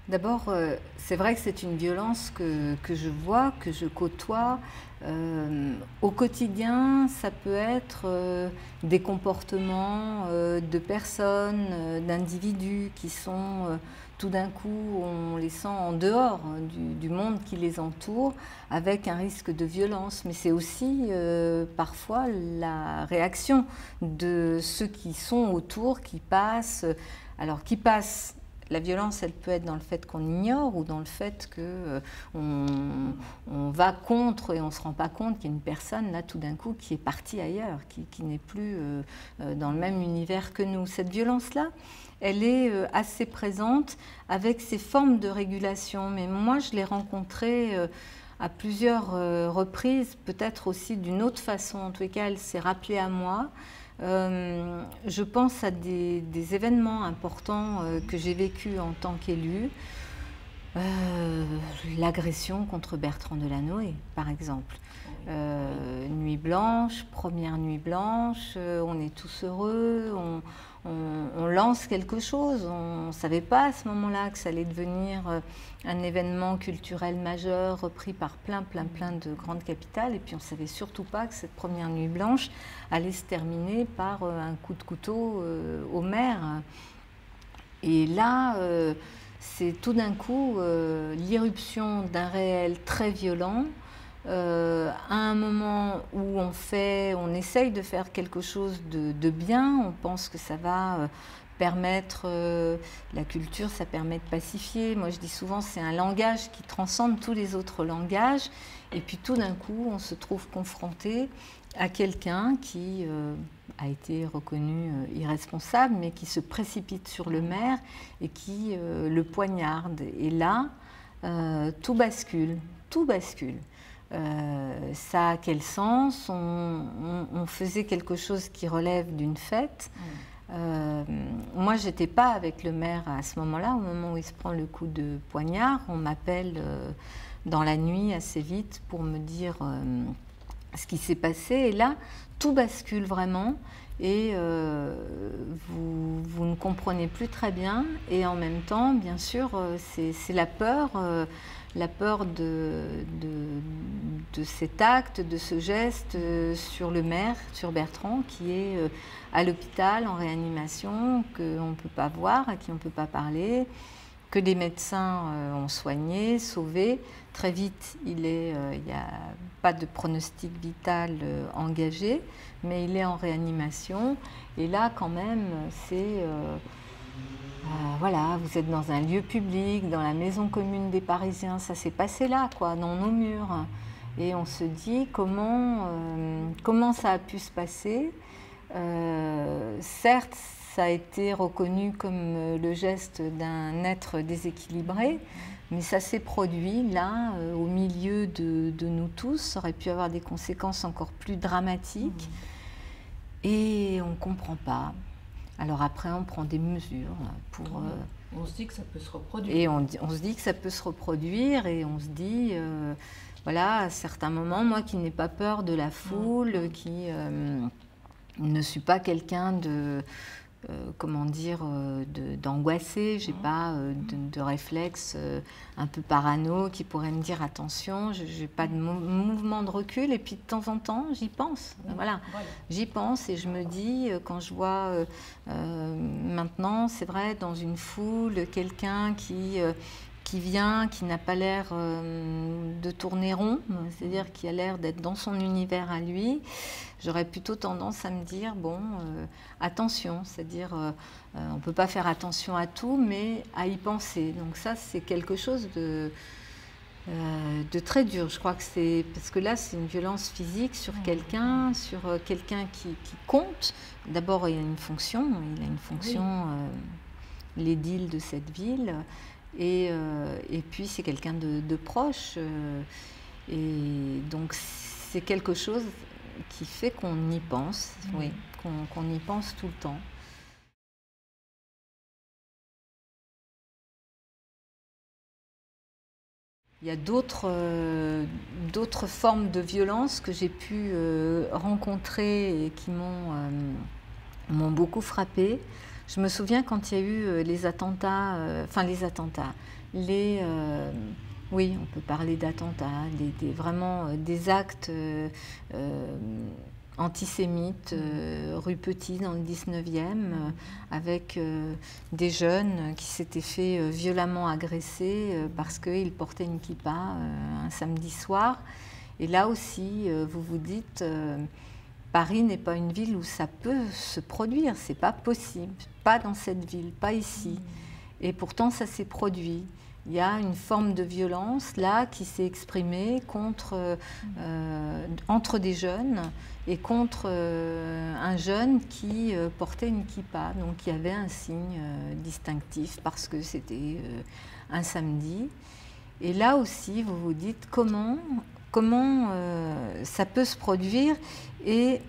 D'abord, c'est vrai que c'est une violence que je vois, que je côtoie. Au quotidien, ça peut être des comportements de personnes, d'individus qui sont tout d'un coup, on les sent en dehors du monde qui les entoure, avec un risque de violence. Mais c'est aussi parfois la réaction de ceux qui sont autour, qui passent. Alors, qui passent. La violence, elle peut être dans le fait qu'on ignore ou dans le fait qu'on va contre et on ne se rend pas compte qu'il y a une personne là tout d'un coup qui est partie ailleurs, qui n'est plus dans le même univers que nous. Cette violence-là, elle est assez présente avec ses formes de régulation. Mais moi, je l'ai rencontrée à plusieurs reprises, peut-être aussi d'une autre façon. En tous les cas, elle s'est rappelée à moi. Je pense à des événements importants que j'ai vécus en tant qu'élue. L'agression contre Bertrand Delanoë, par exemple. Nuit blanche, première nuit blanche, on est tous heureux, on lance quelque chose. On ne savait pas à ce moment-là que ça allait devenir un événement culturel majeur repris par plein de grandes capitales. Et puis on ne savait surtout pas que cette première nuit blanche allait se terminer par un coup de couteau au maire. Et là, c'est tout d'un coup l'irruption d'un réel très violent. À un moment où on essaye de faire quelque chose de bien, on pense que ça va permettre, la culture, ça permet de pacifier. Moi je dis souvent c'est un langage qui transcende tous les autres langages, et puis tout d'un coup on se trouve confronté à quelqu'un qui a été reconnu irresponsable, mais qui se précipite sur le maire et qui le poignarde. Et là, tout bascule, tout bascule. Ça a quel sens? On faisait quelque chose qui relève d'une fête. Moi, j'étais pas avec le maire à ce moment-là, au moment où il se prend le coup de poignard. On m'appelle dans la nuit assez vite pour me dire ce qui s'est passé. Et là, tout bascule vraiment. Et vous ne comprenez plus très bien. Et en même temps, bien sûr, c'est la peur de cet acte, de ce geste sur le maire, sur Bertrand, qui est à l'hôpital en réanimation, qu'on ne peut pas voir, à qui on ne peut pas parler, que les médecins ont soigné, sauvé. Très vite, il n'y a pas de pronostic vital engagé, mais il est en réanimation. Et là, quand même, c'est... voilà, vous êtes dans un lieu public, dans la maison commune des Parisiens, ça s'est passé là, quoi, dans nos murs. Et on se dit comment ça a pu se passer. Certes, ça a été reconnu comme le geste d'un être déséquilibré, mais ça s'est produit là, au milieu de nous tous. Ça aurait pu avoir des conséquences encore plus dramatiques. Et on ne comprend pas. Alors après, on prend des mesures pour... on se dit que ça peut se reproduire. Et on se dit que ça peut se reproduire, et on se dit, voilà, à certains moments, moi qui n'ai pas peur de la foule, qui ne suis pas quelqu'un de... comment dire, d'angoissé, j'ai pas de réflexe un peu parano qui pourrait me dire attention, j'ai pas de mouvement de recul, et puis de temps en temps j'y pense, voilà. J'y pense et je me dis, quand je vois maintenant, c'est vrai, dans une foule, quelqu'un qui vient, qui n'a pas l'air de tourner rond, c'est-à-dire qui a l'air d'être dans son univers à lui, j'aurais plutôt tendance à me dire, bon, attention, c'est-à-dire on ne peut pas faire attention à tout, mais à y penser. Donc ça, c'est quelque chose de très dur. Je crois que c'est... Parce que là, c'est une violence physique sur quelqu'un qui compte. D'abord, il a une fonction, l'édile de cette ville. Et puis c'est quelqu'un de proche, et donc c'est quelque chose qui fait qu'on y pense, oui, qu'on y pense tout le temps. Il y a d'autres formes de violence que j'ai pu rencontrer et qui m'ont beaucoup frappée. Je me souviens quand il y a eu les attentats, oui, on peut parler d'attentats, vraiment des actes antisémites rue Petit dans le 19e, avec des jeunes qui s'étaient fait violemment agresser parce qu'ils portaient une kippa un samedi soir. Et là aussi, vous vous dites, Paris n'est pas une ville où ça peut se produire, c'est pas possible, pas dans cette ville, pas ici. Et pourtant, ça s'est produit. Il y a une forme de violence là qui s'est exprimée entre des jeunes et contre un jeune qui portait une kippa. Donc il y avait un signe distinctif parce que c'était un samedi. Et là aussi, vous vous dites comment ça peut se produire. Et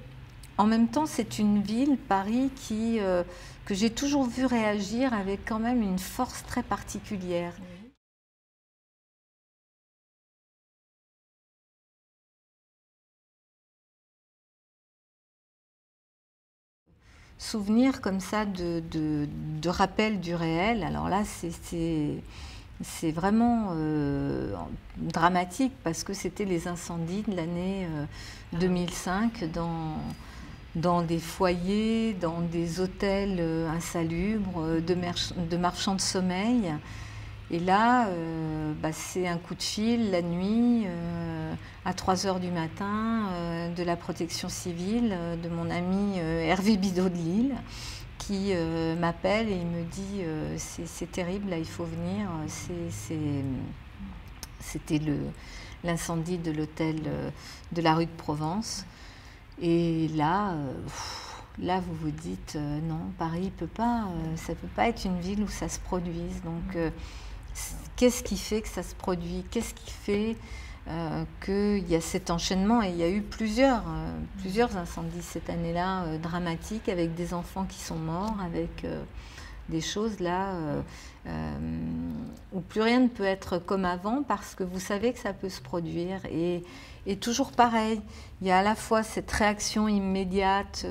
en même temps, c'est une ville, Paris, que j'ai toujours vu réagir avec quand même une force très particulière. Souvenir comme ça de rappel du réel. Alors là, c'est vraiment dramatique parce que c'était les incendies de l'année 2005 dans des foyers, dans des hôtels insalubres, de marchands de sommeil. Et là, c'est un coup de fil la nuit, à 3 h du matin, de la protection civile, de mon ami Hervé Bidot de Lille, qui m'appelle et il me dit c'est terrible, là il faut venir. C'était l'incendie de l'hôtel de la rue de Provence. Et là, vous vous dites non, Paris ça peut pas être une ville où ça se produise. Donc qu'est-ce qui fait que ça se produit? Qu'est-ce qui fait qu'il y a cet enchaînement? Et il y a eu plusieurs incendies cette année-là dramatiques, avec des enfants qui sont morts, avec des choses là où plus rien ne peut être comme avant parce que vous savez que ça peut se produire. Et toujours pareil, il y a à la fois cette réaction immédiate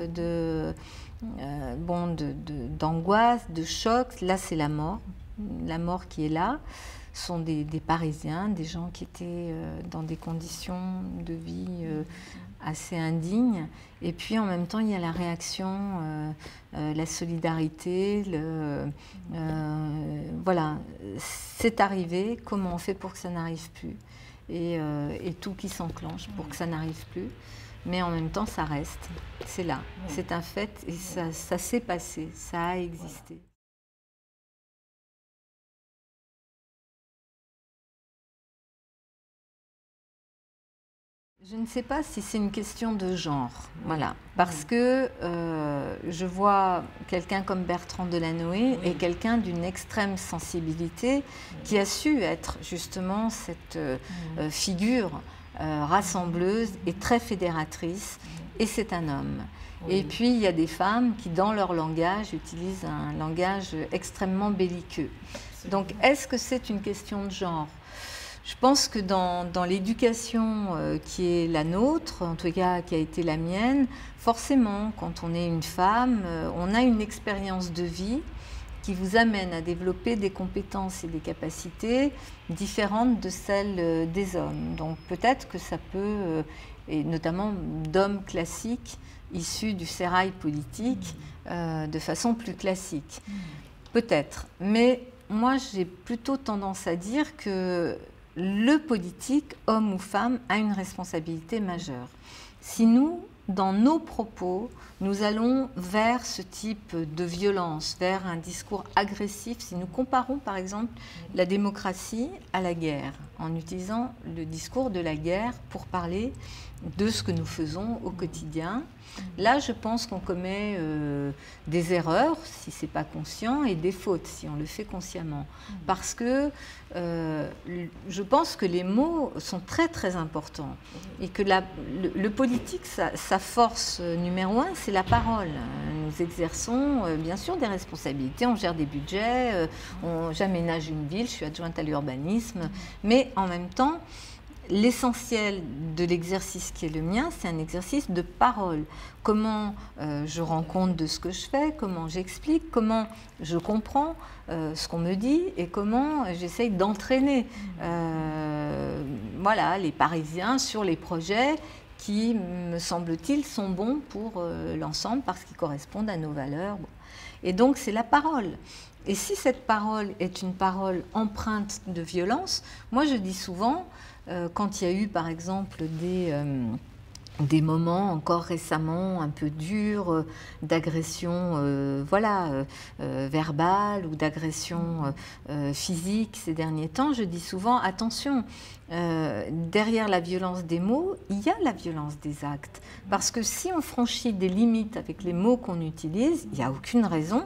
d'angoisse, de choc. Là, c'est la mort qui est là. Ce sont des Parisiens, des gens qui étaient dans des conditions de vie assez indignes. Et puis en même temps, il y a la réaction, la solidarité, voilà, c'est arrivé, comment on fait pour que ça n'arrive plus? Et tout qui s'enclenche pour que ça n'arrive plus. Mais en même temps, ça reste, c'est là, c'est un fait et ça s'est passé, ça a existé. Je ne sais pas si c'est une question de genre, voilà, parce que je vois quelqu'un comme Bertrand Delanoë et quelqu'un d'une extrême sensibilité qui a su être justement cette figure rassembleuse et très fédératrice, et c'est un homme. Et puis il y a des femmes qui, dans leur langage, utilisent un langage extrêmement belliqueux. Donc est-ce que c'est une question de genre? Je pense que dans l'éducation qui est la nôtre, en tout cas qui a été la mienne, forcément, quand on est une femme, on a une expérience de vie qui vous amène à développer des compétences et des capacités différentes de celles des hommes. Donc peut-être que ça peut, et notamment d'hommes classiques issus du sérail politique, de façon plus classique. Peut-être. Mais moi, j'ai plutôt tendance à dire que le politique, homme ou femme, a une responsabilité majeure. Si nous, dans nos propos, nous allons vers ce type de violence, vers un discours agressif, si nous comparons par exemple la démocratie à la guerre, en utilisant le discours de la guerre pour parler de ce que nous faisons au quotidien, là je pense qu'on commet des erreurs si ce n'est pas conscient et des fautes si on le fait consciemment. Parce que je pense que les mots sont très très importants et que le politique, sa force numéro 1, c'est la parole. Nous exerçons bien sûr des responsabilités, on gère des budgets, j'aménage une ville, je suis adjointe à l'urbanisme, mais en même temps, l'essentiel de l'exercice qui est le mien, c'est un exercice de parole. Comment je rends compte de ce que je fais, comment j'explique, comment je comprends ce qu'on me dit et comment j'essaye d'entraîner voilà, les Parisiens sur les projets qui, me semble-t-il, sont bons pour l'ensemble parce qu'ils correspondent à nos valeurs. Bon. Et donc, c'est la parole. Et si cette parole est une parole empreinte de violence, moi je dis souvent, quand il y a eu par exemple des moments encore récemment un peu durs d'agression voilà, verbale ou d'agression physique ces derniers temps, je dis souvent attention, derrière la violence des mots, il y a la violence des actes. Parce que si on franchit des limites avec les mots qu'on utilise, il n'y a aucune raison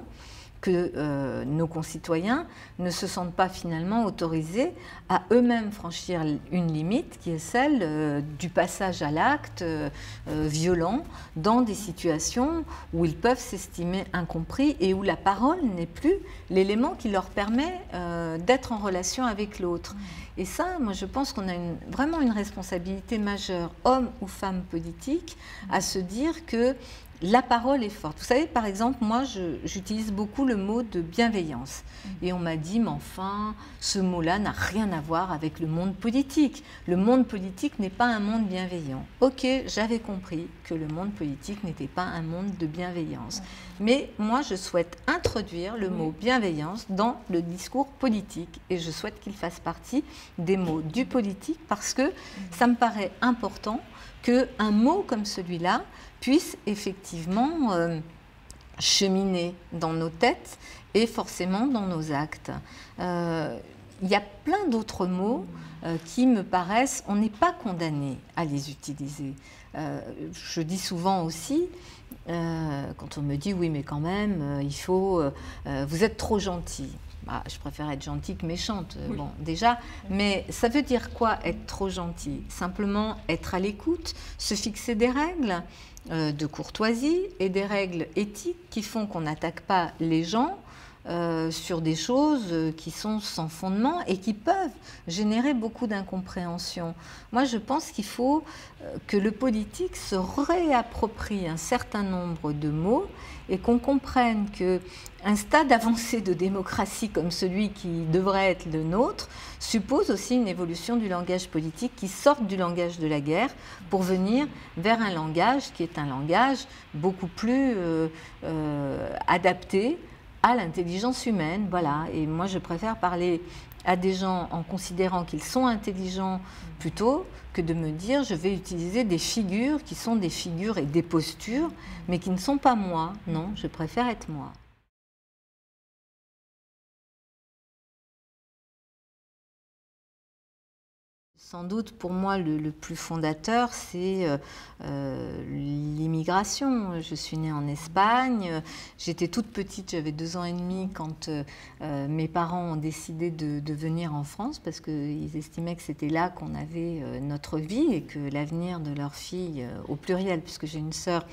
que nos concitoyens ne se sentent pas finalement autorisés à eux-mêmes franchir une limite qui est celle du passage à l'acte violent dans des situations où ils peuvent s'estimer incompris et où la parole n'est plus l'élément qui leur permet d'être en relation avec l'autre. Et ça, moi je pense qu'on a vraiment une responsabilité majeure, hommes ou femmes politiques, à se dire que la parole est forte. Vous savez, par exemple, moi, j'utilise beaucoup le mot de bienveillance. Et on m'a dit, mais enfin, ce mot-là n'a rien à voir avec le monde politique. Le monde politique n'est pas un monde bienveillant. Ok, j'avais compris que le monde politique n'était pas un monde de bienveillance. Mais moi, je souhaite introduire le mot bienveillance dans le discours politique. Et je souhaite qu'il fasse partie des mots du politique parce que ça me paraît important qu'un mot comme celui-là puisse effectivement cheminer dans nos têtes et forcément dans nos actes. Il y a plein d'autres mots qui me paraissent, on n'est pas condamné à les utiliser. Je dis souvent aussi, quand on me dit oui mais quand même, il faut, vous êtes trop gentil. Bah, je préfère être gentille que méchante, bon, déjà. Mais ça veut dire quoi, être trop gentil? Simplement être à l'écoute, se fixer des règles de courtoisie et des règles éthiques qui font qu'on n'attaque pas les gens sur des choses qui sont sans fondement et qui peuvent générer beaucoup d'incompréhension. Moi, je pense qu'il faut que le politique se réapproprie un certain nombre de mots et qu'on comprenne qu'un stade avancé de démocratie comme celui qui devrait être le nôtre suppose aussi une évolution du langage politique qui sorte du langage de la guerre pour venir vers un langage qui est un langage beaucoup plus adapté à l'intelligence humaine, voilà. Et moi, je préfère parler à des gens en considérant qu'ils sont intelligents plutôt que de me dire je vais utiliser des figures qui sont des figures et des postures, mais qui ne sont pas moi. Non, je préfère être moi. Sans doute, pour moi, le plus fondateur, c'est l'immigration. Je suis née en Espagne. J'étais toute petite, j'avais 2 ans et demi quand mes parents ont décidé de venir en France parce qu'ils estimaient que c'était là qu'on avait notre vie et que l'avenir de leur fille, au pluriel, puisque j'ai une sœur,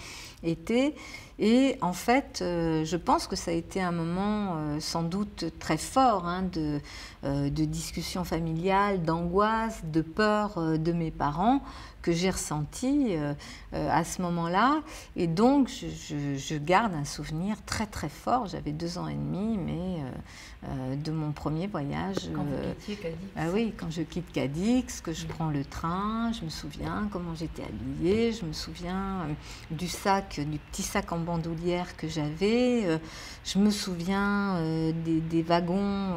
était. Et en fait, je pense que ça a été un moment sans doute très fort hein, de discussion familiale, d'angoisse, de peur de mes parents que j'ai ressenti à ce moment-là. Et donc, je garde un souvenir très très fort. J'avais 2 ans et demi, mais de mon premier voyage. Quand vous quittiez Cadix. Ah oui, quand je quitte Cadix, que je prends le train, je me souviens comment j'étais habillée, je me souviens du petit sac en bandoulière que j'avais, je me souviens des wagons,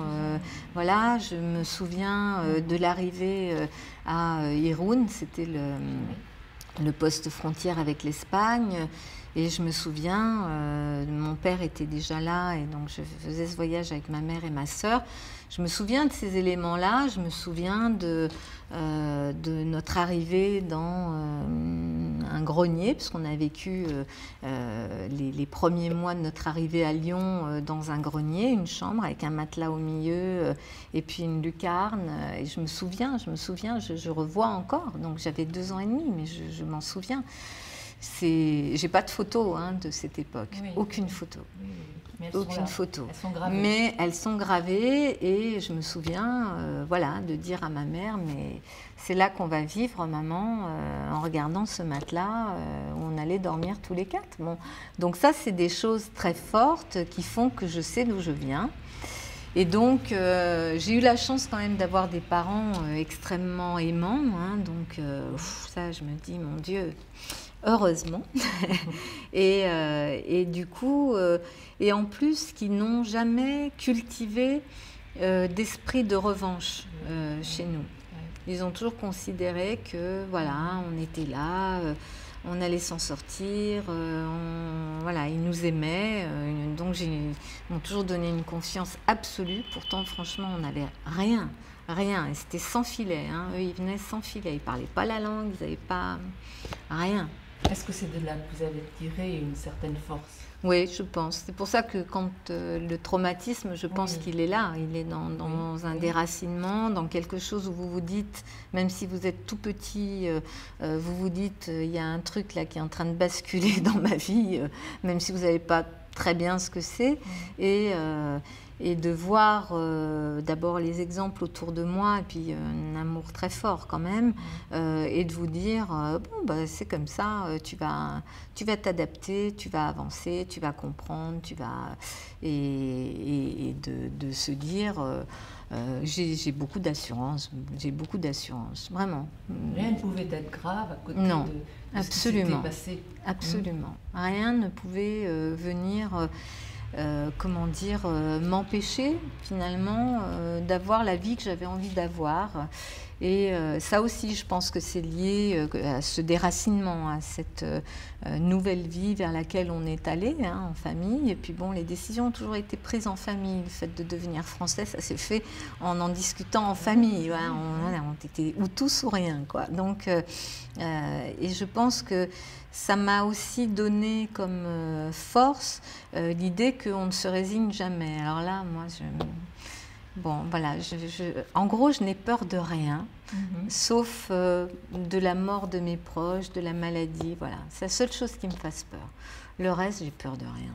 voilà, je me souviens de l'arrivée à Irún, c'était le poste frontière avec l'Espagne. Et je me souviens, mon père était déjà là et donc je faisais ce voyage avec ma mère et ma sœur. Je me souviens de ces éléments-là, je me souviens de notre arrivée dans un grenier, puisqu'on a vécu les premiers mois de notre arrivée à Lyon dans un grenier, une chambre avec un matelas au milieu et puis une lucarne. Et je me souviens, je revois encore, donc j'avais 2 ans et demi, mais je m'en souviens. J'ai pas de photo hein, de cette époque, Oui. aucune photo. Oui, oui. Mais Aucune photo. Elles sont gravées. Mais elles sont gravées et je me souviens voilà, de dire à ma mère, mais c'est là qu'on va vivre, maman, en regardant ce matelas où on allait dormir tous les quatre. Bon. Donc ça, c'est des choses très fortes qui font que je sais d'où je viens. Et donc, j'ai eu la chance quand même d'avoir des parents extrêmement aimants. Hein, donc, ça, je me dis, mon Dieu, heureusement. Et du coup, et en plus, qui n'ont jamais cultivé d'esprit de revanche chez nous. Ils ont toujours considéré que, voilà, on était là, on allait s'en sortir, voilà, ils nous aimaient, donc ils m'ont toujours donné une confiance absolue. Pourtant, franchement, on n'avait rien, et c'était sans filet. Hein. Eux, ils venaient sans filet, ils ne parlaient pas la langue, ils n'avaient pas rien. Est-ce que c'est de là que vous avez tiré une certaine force? Oui, je pense. C'est pour ça que quand le traumatisme, je pense qu'il est là. Il est dans un déracinement, dans quelque chose où vous vous dites, même si vous êtes tout petit, vous vous dites, il y a un truc là qui est en train de basculer dans ma vie, même si vous n'avez pas très bien ce que c'est. Et de voir d'abord les exemples autour de moi et puis un amour très fort quand même et de vous dire bon bah c'est comme ça, tu vas t'adapter, tu vas avancer, tu vas comprendre, et de se dire j'ai beaucoup d'assurance, vraiment. Rien ne pouvait être grave à côté non, de absolument, ce qui s'était passé. Absolument, rien ne pouvait venir. Comment dire, m'empêcher finalement d'avoir la vie que j'avais envie d'avoir. Et ça aussi, je pense que c'est lié à ce déracinement, à cette nouvelle vie vers laquelle on est allé hein, en famille. Et puis bon, les décisions ont toujours été prises en famille. Le fait de devenir français, ça s'est fait en discutant en famille. Ouais, on était ou tous ou rien, quoi. Donc, et je pense que ça m'a aussi donné comme force l'idée qu'on ne se résigne jamais. Alors là, moi, bon, voilà, en gros, je n'ai peur de rien, sauf de la mort de mes proches, de la maladie. Voilà, c'est la seule chose qui me fasse peur. Le reste, j'ai peur de rien.